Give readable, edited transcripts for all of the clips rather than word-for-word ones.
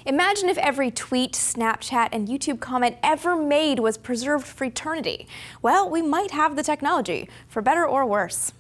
Imagine if every tweet, Snapchat, and YouTube comment ever made was preserved for eternity. Well, we might have the technology, for better or worse.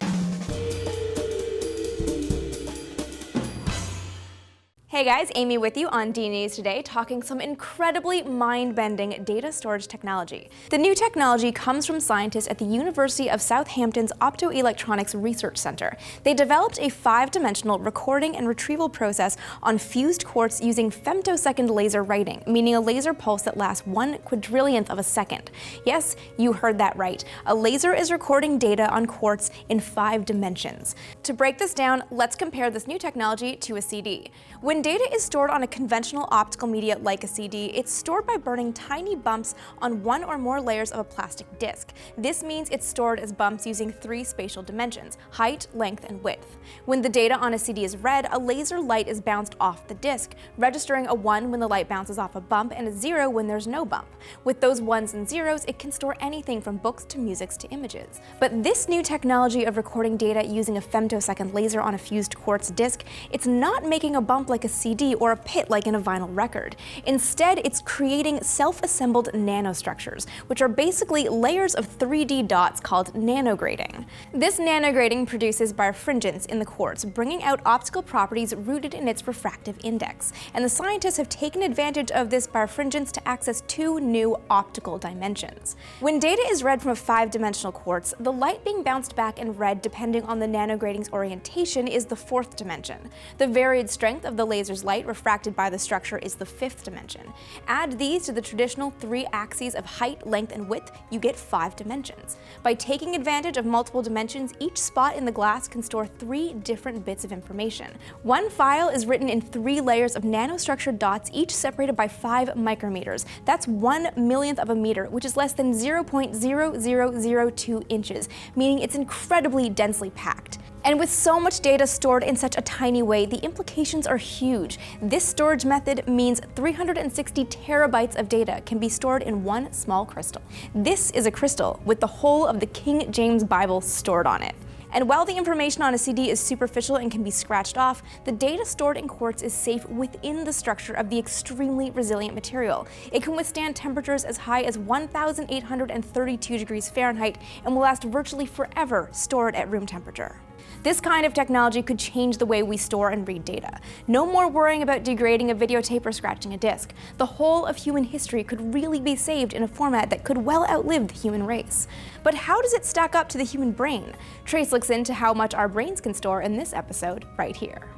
Hey guys, Amy with you on D News Today, talking some incredibly mind-bending data storage technology. The new technology comes from scientists at the University of Southampton's Optoelectronics Research Center. They developed a 5-dimensional recording and retrieval process on fused quartz using femtosecond laser writing, meaning a laser pulse that lasts 1/quadrillionth of a second. Yes, you heard that right. A laser is recording data on quartz in 5 dimensions. To break this down, let's compare this new technology to a CD. When data is stored on a conventional optical media like a CD, it's stored by burning tiny bumps on one or more layers of a plastic disc. This means it's stored as bumps using 3 spatial dimensions: height, length, and width. When the data on a CD is read, a laser light is bounced off the disc, registering a 1 when the light bounces off a bump and a 0 when there's no bump. With those 1s and 0s, it can store anything from books to music to images. But this new technology of recording data using a femtosecond laser on a fused quartz disc, it's not making a bump like a CD or a pit like in a vinyl record. Instead, it's creating self-assembled nanostructures, which are basically layers of 3D dots called nanograding. This nanograding produces birefringence in the quartz, bringing out optical properties rooted in its refractive index. And the scientists have taken advantage of this birefringence to access 2 new optical dimensions. When data is read from a 5-dimensional quartz, the light being bounced back and read depending on the nanograding's orientation is the 4th dimension. The varied strength of the laser's light refracted by the structure is the 5th dimension. Add these to the traditional 3 axes of height, length, and width, you get 5 dimensions. By taking advantage of multiple dimensions, each spot in the glass can store 3 different bits of information. One file is written in 3 layers of nanostructured dots, each separated by 5 micrometers. That's 1/1,000,000th of a meter, which is less than 0.0002 inches, meaning it's incredibly densely packed. And with so much data stored in such a tiny way, the implications are huge. This storage method means 360 terabytes of data can be stored in one small crystal. This is a crystal with the whole of the King James Bible stored on it. And while the information on a CD is superficial and can be scratched off, the data stored in quartz is safe within the structure of the extremely resilient material. It can withstand temperatures as high as 1,832 degrees Fahrenheit and will last virtually forever stored at room temperature. This kind of technology could change the way we store and read data. No more worrying about degrading a videotape or scratching a disc. The whole of human history could really be saved in a format that could well outlive the human race. But how does it stack up to the human brain? Trace looks into how much our brains can store in this episode right here.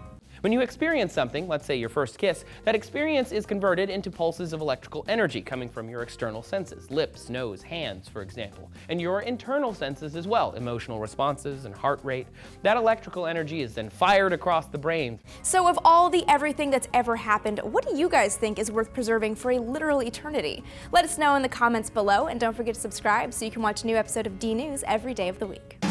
When you experience something, let's say your first kiss, that experience is converted into pulses of electrical energy coming from your external senses, lips, nose, hands, for example, and your internal senses as well, emotional responses and heart rate. That electrical energy is then fired across the brain. So of all the everything that's ever happened, what do you guys think is worth preserving for a literal eternity? Let us know in the comments below, and don't forget to subscribe so you can watch a new episode of D News every day of the week.